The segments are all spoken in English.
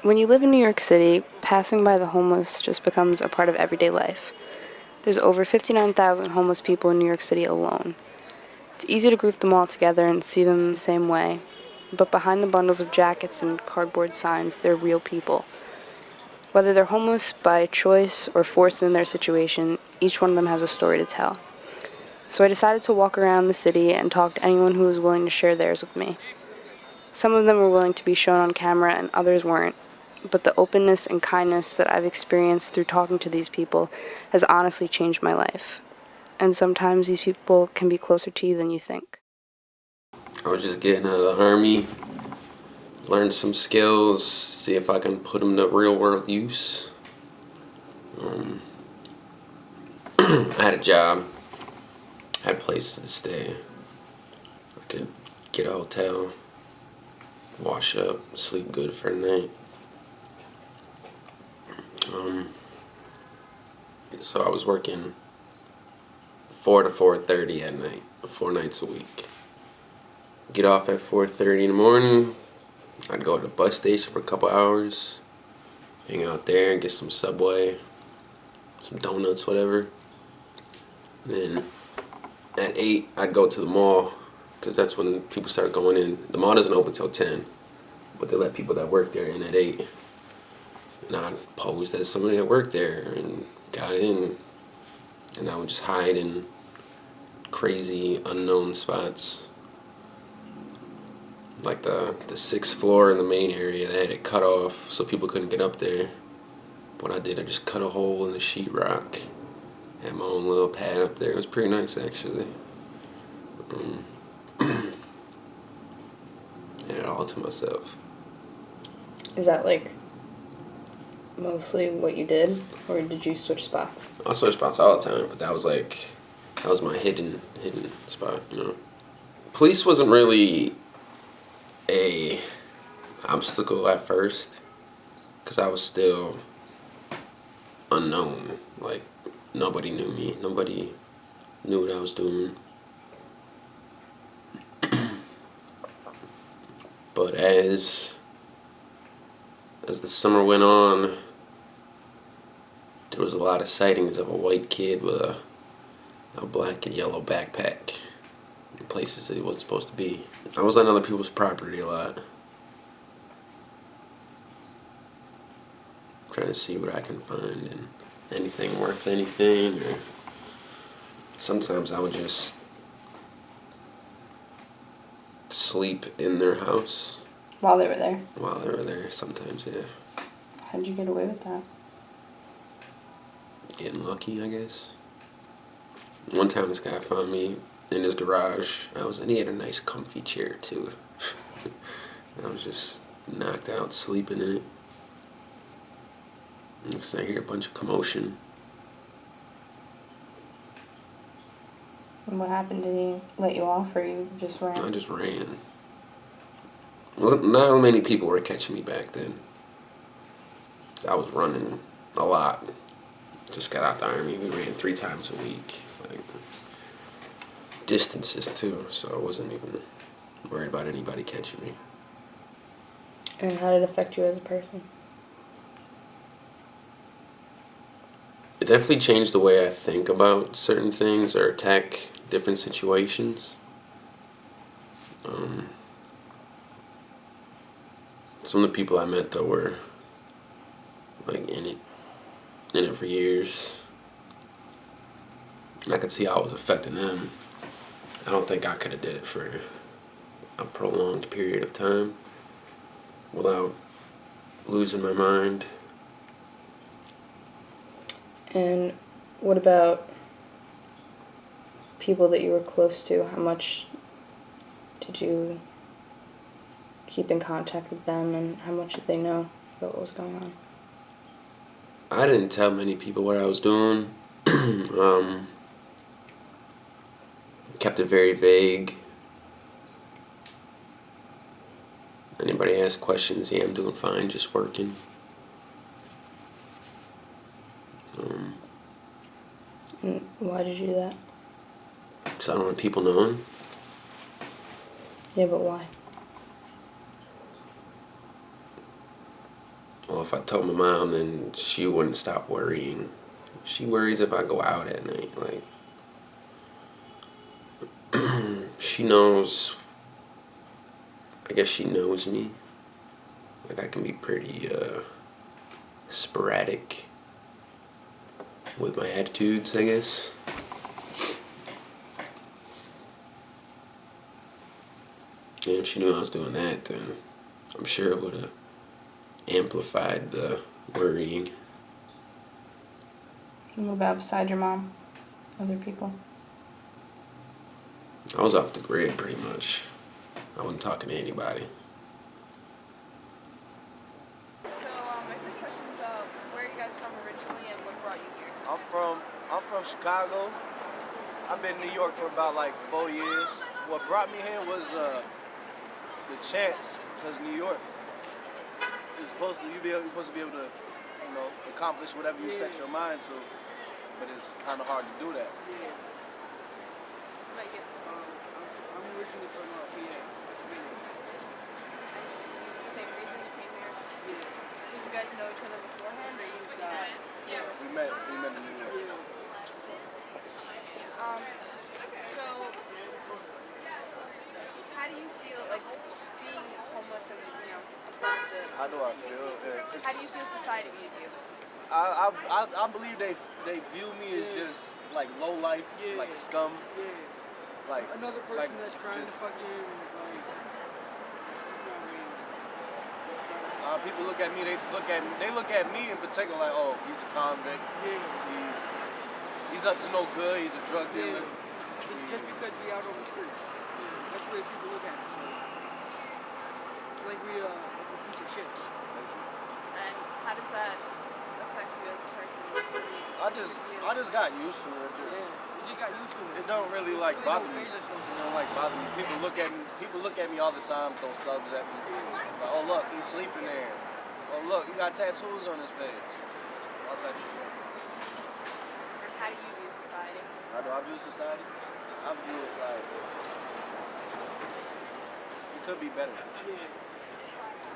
When you live in New York City, passing by the homeless just becomes a part of everyday life. There's over 59,000 homeless people in New York City alone. It's easy to group them all together and see them the same way, but behind the bundles of jackets and cardboard signs, they're real people. Whether they're homeless by choice or forced in their situation, each one of them has a story to tell. So I decided to walk around the city and talk to anyone who was willing to share theirs with me. Some of them were willing to be shown on camera and others weren't, but the openness and kindness that I've experienced through talking to these people has honestly changed my life. And sometimes these people can be closer to you than you think. I was just getting out of the Army, learn some skills, see if I can put them to real world use. I had a job, had places to stay. I could get a hotel, wash up, sleep good for a night. So I was working 4 to 4:30 at night, 4 nights a week. Get off at 4:30 in the morning. I'd go to the bus station for a couple hours, hang out there and get some Subway, some donuts, whatever. Then at 8, I'd go to the mall, because that's when people start going in. The mall doesn't open till 10, but they let people that work there in at 8. And I posed as somebody that worked there and got in. And I would just hide in crazy, unknown spots. Like the 6th floor in the main area, they had it cut off so people couldn't get up there. What I did, I just cut a hole in the sheetrock. Had my own little pad up there. It was pretty nice, actually. Had it all to myself. Is that like mostly what you did, or did you switch spots? I switch spots all the time, but that was my hidden spot, you know. Police wasn't really a obstacle at first, because I was still unknown. Like, nobody knew me. Nobody knew what I was doing. But as the summer went on, there was a lot of sightings of a white kid with a black and yellow backpack in places that he wasn't supposed to be. I was on other people's property a lot, trying to see what I can find and anything worth anything. Or sometimes I would just sleep in their house. While they were there? While they were there, sometimes, yeah. How'd you get away with that? Getting lucky, I guess. One time this guy found me in his garage. And he had a nice comfy chair too. I was just knocked out sleeping in it. Next thing I hear a bunch of commotion. And what happened? Did he let you off, or you just ran? I just ran. Well, not many people were catching me back then. I was running a lot. Just got out the Army. We ran 3 times a week. Like, distances too, so I wasn't even worried about anybody catching me. And how did it affect you as a person? It definitely changed the way I think about certain things or attack different situations. Some of the people I met, though, were like in it for years. And I could see how it was affecting them. I don't think I could have did it for a prolonged period of time without losing my mind. And what about people that you were close to? How much did you keep in contact with them, and how much did they know about what was going on? I didn't tell many people what I was doing. Kept it very vague. Anybody ask questions, yeah, I'm doing fine, just working. And why did you do that? Because I don't want people knowing. Yeah, but why? Well, if I told my mom, then she wouldn't stop worrying. She worries if I go out at night. Like, she knows, I guess she knows me. Like, I can be pretty sporadic with my attitudes, I guess. And if she knew I was doing that, then I'm sure it would have amplified the worrying. What about beside your mom? Other people? I was off the grid pretty much. I wasn't talking to anybody. So, my first question is, where are you guys from originally and what brought you here? I'm from Chicago. I've been in New York for about like 4 years. What brought me here was the chance, because New York is supposed to be able to, accomplish whatever you set your mind to. But it's kind of hard to do that. What about you? I'm originally from PA. Same reason you came here? Yeah. Did you guys know each other beforehand, or you Yeah. We met in New York. So, how do you feel, like, being homeless and, a part of the... How do I feel? How do you feel society views you? I believe they view me as just like low life, like scum. Yeah. Like Another person like that's trying just, to fucking, like, you know what I mean? Just trying to... people look at me. They look at me in particular like, oh, he's a convict. Yeah. He's up to no good. He's a drug dealer. Just because we out on the streets. Yeah. That's the way people look at us. Like we a piece of shit. And how does that affect you as a person? I just got used to it. You got used to it. It don't really like It bother don't me. faze us no more. It don't like bother me. People look at me all the time, throw subs at me. Like, oh look, he's sleeping there. Oh look, he got tattoos on his face. All types of stuff. And how do you view society? How do I view society? I view it like it could be better. Yeah.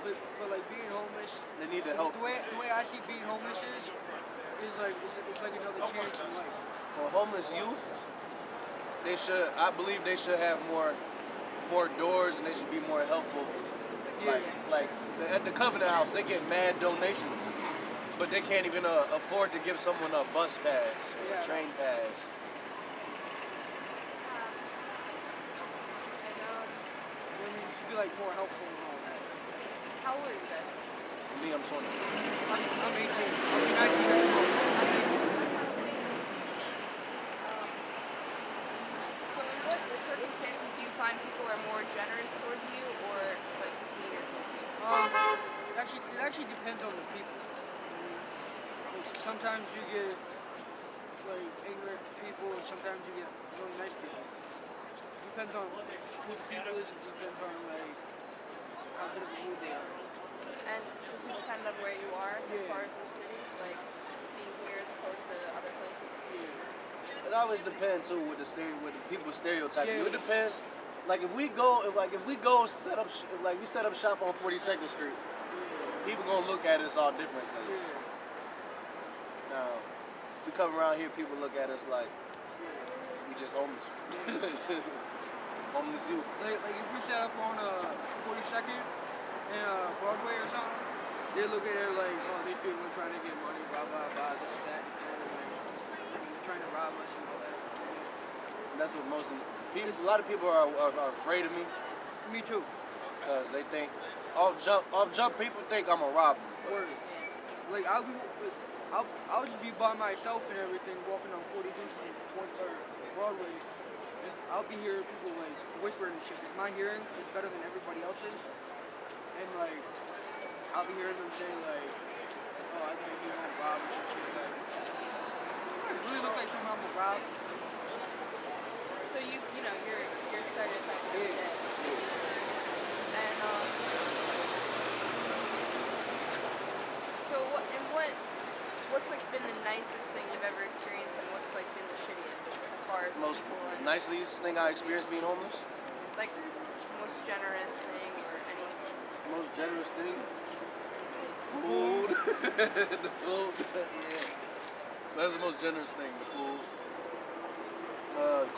But like being homeless, They need to help. the way I see being homeless is like it's like another chance in life. For homeless youth, I believe they should have more doors and they should be more helpful. Like at the Covenant House, they get mad donations, but they can't even afford to give someone a bus pass or a train pass. I mean, you should be like more helpful and all that. How old are you guys? Me, I'm 20. I'm 18. I'll be 19 next month. So in what circumstances do you find people are more generous towards you or like meaner towards you? It actually depends on the people. Like, sometimes you get like ignorant people, and sometimes you get really nice people. Depends on who the people is. It depends on like how good of a mood they are. And does it depend on where you are as Yeah. far as the cities, like being here as opposed to other places? It always depends too with the people stereotyping. Yeah. It depends. Like if we set up shop on 42nd Street, people gonna look at us all different. Now, if we come around here, people look at us like we just homeless. Homeless youth. Like if we set up on 42nd and Broadway or something, they look at it like, oh, these people are trying to get money, blah blah blah, this and that. They're trying to rob us and all that. And that's what mostly people. A lot of people are afraid of me Me too. because they think off jump people think I'm a robber. Word. Like I'll just be by myself and everything, walking on 42nd Street or Broadway. And I'll be hearing people like whispering and shit. My hearing is better than everybody else's, and like I'll be hearing them saying like, "Oh, I think you're gonna rob or some shit." Like, it really looks like something I'm gonna rob. So you're stereotyping. Yeah. And so what's like been the nicest thing you've ever experienced, and what's like been the shittiest as far as Most people and nicest thing I experienced being homeless. like most generous thing or any? Most generous thing. food. The food. Yeah. That's the most generous thing, the food.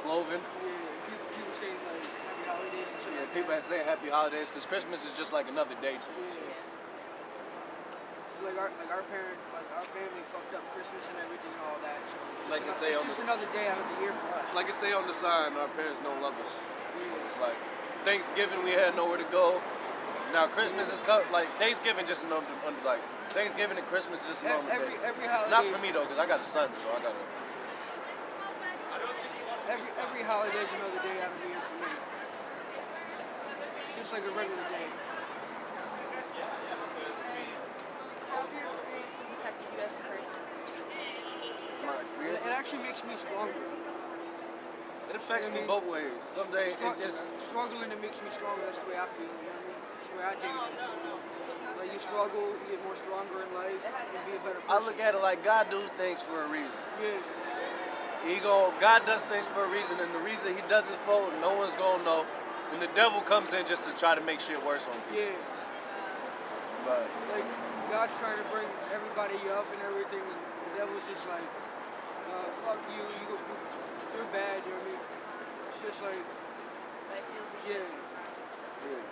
Clothing. Yeah, people say like happy holidays and shit. Yeah, like people that. say happy holidays because Christmas is just like another day to us. Yeah. Like our family fucked up Christmas and everything and all that. So it's Like just, you say it's on just the- another day out of the year for us. Like it say on the sign, our parents don't love us. Yeah. It's like Thanksgiving, we had nowhere to go. Now Christmas is like Thanksgiving just another like Thanksgiving and Christmas is just another day. Every holiday. Not for me though, because I got a son, so I gotta. Every holiday is another day out of the year for me. Just like a regular day. How have your experiences affected you as a person? My It experiences. actually makes me stronger. It affects me both ways. Some days it just. Struggling, it makes me stronger. That's the way I feel. You know what I mean? That's the way I take it. Like you struggle, you get more stronger in life, and be a better person. I look at it like God do things for a reason. Yeah. God does things for a reason, and the reason He does it for, no one's gonna know. And the devil comes in just to try to make shit worse on people. Yeah. But Like God's trying to bring everybody up and everything, and the devil's just like, fuck you, you're bad. You know what I mean? It's just like, But it feels yeah.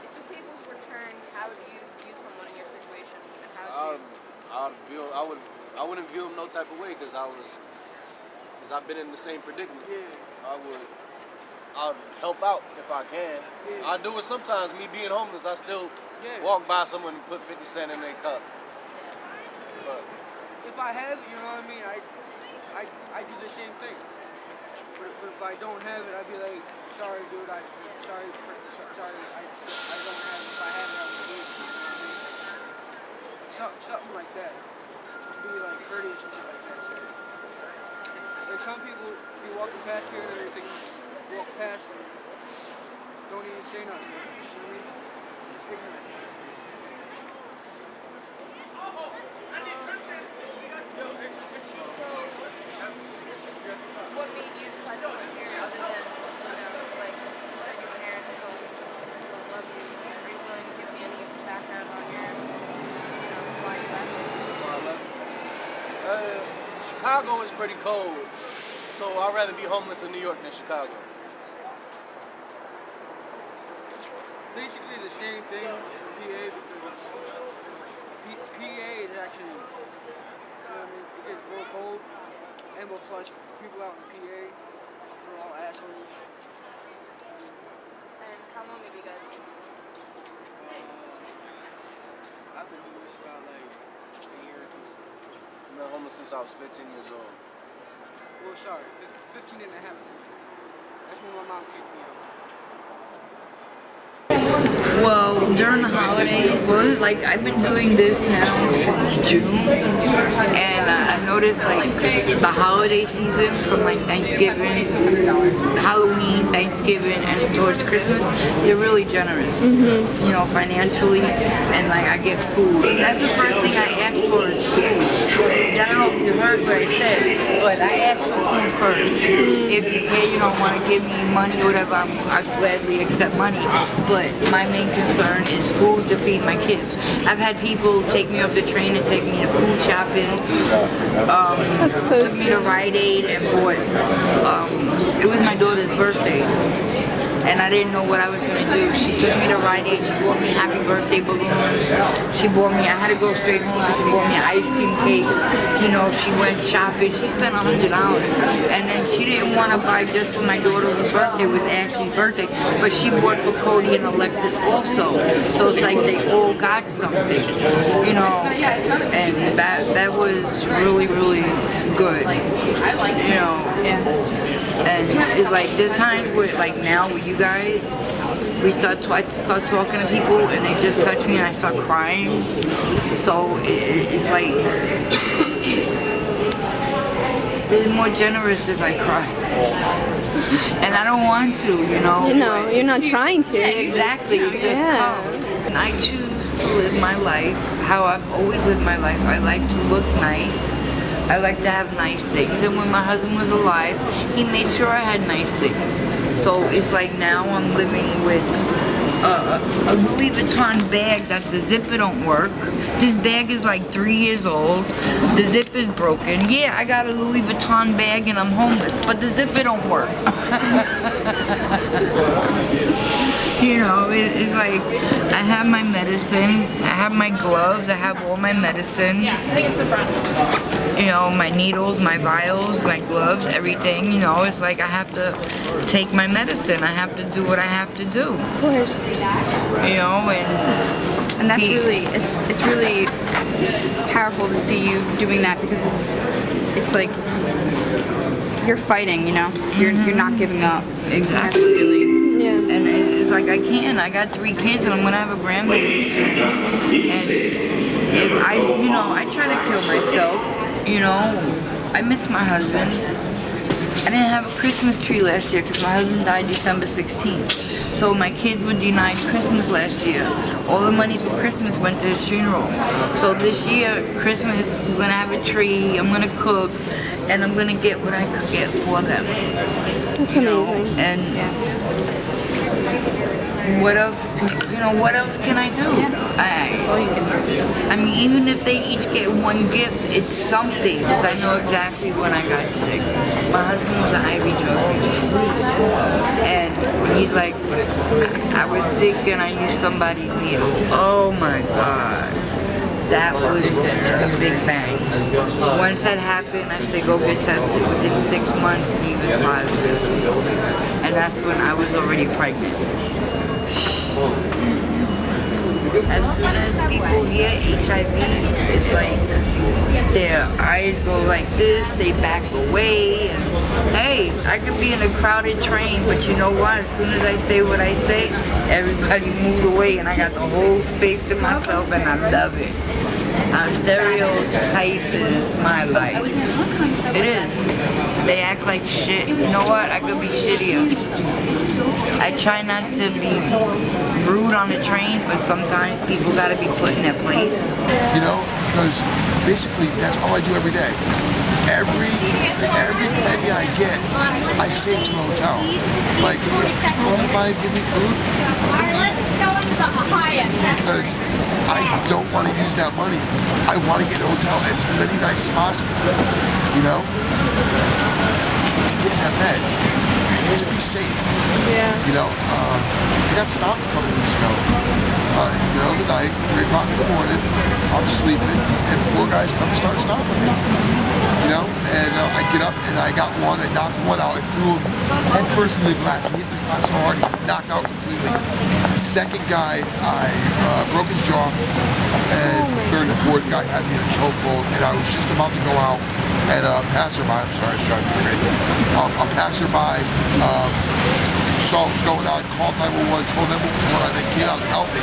If the tables were turned, how would you view someone in your situation? And how would you... I wouldn't view him no type of way because I've been in the same predicament. Yeah. I'll help out if I can. Yeah. I do it sometimes. Me being homeless, I still Yeah. walk by someone and put 50 cents in their cup. But If I have it, you know what I mean, I do the same thing. But if I don't have it, I'd be like, sorry, dude, sorry, I don't have it. If I have it, I would give it. You know what I mean? Something like that. To be like courteous and shit like that. So. Like some people be walking past here and everything, walk past and don't even say nothing. You know what I mean? Just ignorant. What made you decide to come here other than, like you said, your parents don't love you? Are you willing to give me any background on your, why you left? Chicago is pretty cold, so I'd rather be homeless in New York than Chicago. Basically the same thing for PA because PA is actually, you know what I mean, it gets real cold, and we'll plus people out in PA, they're all assholes. And how long have you guys been I've been doing this about like a year or two. I've been homeless since I was 15 years old. Well, sorry, 15 and a half. That's when my mom kicked me out. Well, during the holidays, like I've been doing this now since June, and I noticed like the holiday season from like Thanksgiving, Halloween, Thanksgiving, and towards Christmas, they're really generous, you know, financially, and like I get food. That's the first thing I ask for is food. I don't know if you heard what I said, but I ask for food first. If you don't want to give me money or whatever, I gladly accept money, but my main concern is food to feed my kids. I've had people take me off the train and take me to food shopping. That's so took me to Rite Aid and bought. It was my daughter's birthday, and I didn't know what I was gonna do. She took me to Rite Aid. She bought me happy birthday balloons. She bought me. I had to go straight home. She bought me an ice cream cake. You know, she went shopping. She spent $100, and then she didn't want to buy just for my daughter's birthday. It was Ashley's birthday, but she bought for Cody and Alexis also. So it's like they all got something, you know, and that was really good, you know. And it's like there's times where like now with you guys, I start talking to people and they just touch me and I start crying. So it's like they're more generous if I cry. And I don't want to, you know. You know, you're not trying to. Yeah, exactly. It just comes. And I choose to live my life how I've always lived my life. I like to look nice. I like to have nice things. And when my husband was alive, he made sure I had nice things. So it's like now I'm living with a Louis Vuitton bag that the zipper don't work. This bag is like 3 years old. The zip is broken. Yeah, I got a Louis Vuitton bag and I'm homeless, but the zipper don't work. You know, it's like I have my medicine, I have my gloves, I have all my medicine. You know, my needles, my vials, my gloves, everything. You know, it's like I have to take my medicine. I have to do what I have to do. Of course. You know, And that's really, it's really powerful to see you doing that, because it's like you're fighting, you know? You're not giving up. exactly. That's really, Yeah. And it's like I got 3 kids and I'm gonna have a grandbaby soon. And if I try to kill myself, you know, I miss my husband. I didn't have a Christmas tree last year because my husband died December 16th. So my kids were denied Christmas last year. All the money for Christmas went to his funeral. So this year, Christmas, we're gonna have a tree, I'm gonna cook, and I'm gonna get what I could get for them. That's amazing. And what else, what else can I do? that's all you can do. I mean, even if they each get one gift, it's something, because I know exactly when I got sick. My husband was an IV drug user, and he's like, I was sick and I used somebody's needle. Oh my God. That was a big bang. Once that happened, I said, go get tested. Within 6 months, he was positive. And that's when I was already pregnant. As soon as people hear HIV, it's like their eyes go like this, they back away. And hey, I could be in a crowded train, but you know what? As soon as I say what I say, everybody moves away and I got the whole space to myself and I love it. Stereotype is my life. It is. They act like shit. You know what? I could be shittier. I try not to be rude on the train, but sometimes people gotta be put in their place. You know, because basically that's all I do every day. Every penny I get, I save to a hotel. Like, if people want to buy and give me food, because I don't want to use that money. I want to get a hotel as many nights as possible, you know? To get in that bed, to be safe. Yeah. You know, I got stopped a couple weeks ago. In the middle of the night, 3 o'clock in the morning, I'm sleeping, and 4 guys come and start stopping me. You know, and I get up and I got one, I knocked one out, I threw him head first into the glass. He hit this glass so hard, he knocked out completely. The second guy, I broke his jaw, and the third and fourth guy had me in a chokehold, and I was just about to go out, and a passerby, I'm sorry, I was trying to be crazy. A passerby saw what was going on, called 911, told them what was going on, they came out and helped me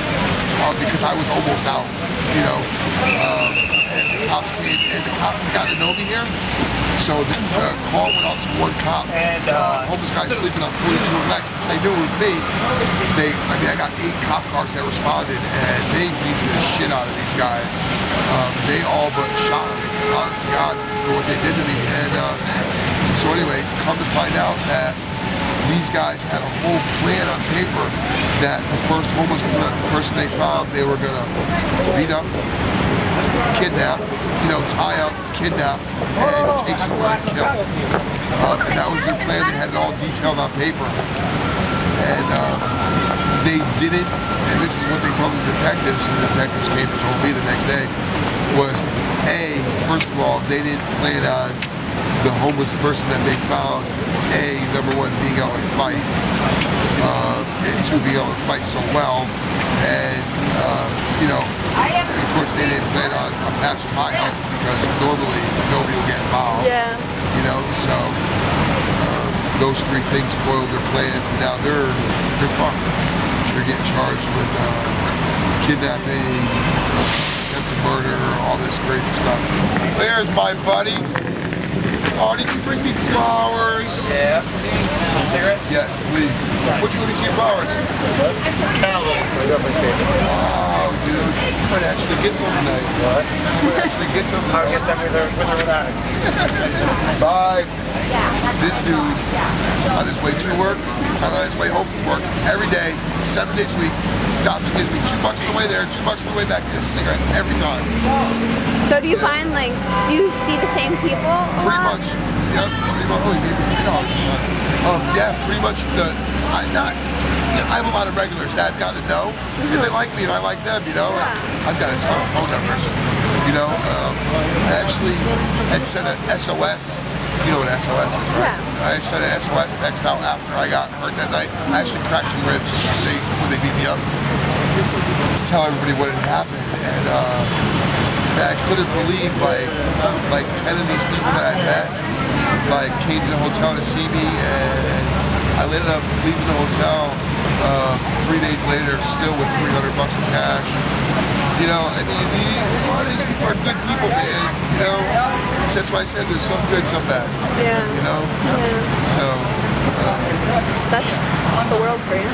because I was almost out, you know. And the cops came, and the cops had gotten to know me here. So the call went out to one cop. Homeless guy sleeping on 42 and Lex, because they knew it was me. I got 8 cop cars that responded, and they beat the shit out of these guys. They all but shot them, honest to God, for what they did to me. And so anyway, come to find out that these guys had a whole plan on paper that the first homeless person they found, they were gonna beat up, kidnap, tie up, kidnap, and take somewhere and kill. And that was their plan. They had it all detailed on paper. And they didn't, and this is what they told the detectives, and the detectives came and told me the next day, was first of all, they didn't plan on the homeless person that they found, number one, being able to fight, and 2, being able to fight so well, and of course they didn't plan on a passerby help, because normally nobody will get involved. Yeah. So those 3 things foiled their plans, and now they're fucked. They're getting charged with kidnapping, attempted murder, all this crazy stuff. There's my buddy. Oh, did you bring me flowers? Yeah. A cigarette? Yes, please. What'd you go to see flowers? Cantaloupes, my girlfriend's favorite. Wow, dude. Might actually get some tonight. What? Might actually get some tonight. I'll get some with or without it. Bye. This dude, on his way to work, on his way home from work, every day, 7 days a week, stops and gives me $2 on the way there, $2 on the way back, and a cigarette every time. So do you find, like, do you see the same people a Pretty lot? much. Yep. Pretty much. Oh, he gave me $3 tonight. Yeah, pretty much. I have a lot of regulars that I've got to know, and they like me, and I like them. You know, and I've got a ton of phone numbers. You know, I actually had sent a SOS. You know what SOS is, right? Yeah. I sent an SOS text out after I got hurt that night. I actually cracked some ribs when they beat me up to tell everybody what had happened, and I couldn't believe like 10 of these people that I met came to the hotel to see me, and I ended up leaving the hotel 3 days later, still with $300 in cash. You know, I mean, a lot of these people are good people, man. You know, so that's why I said there's some good, some bad. Yeah. You know, Yeah. so That's the world for you.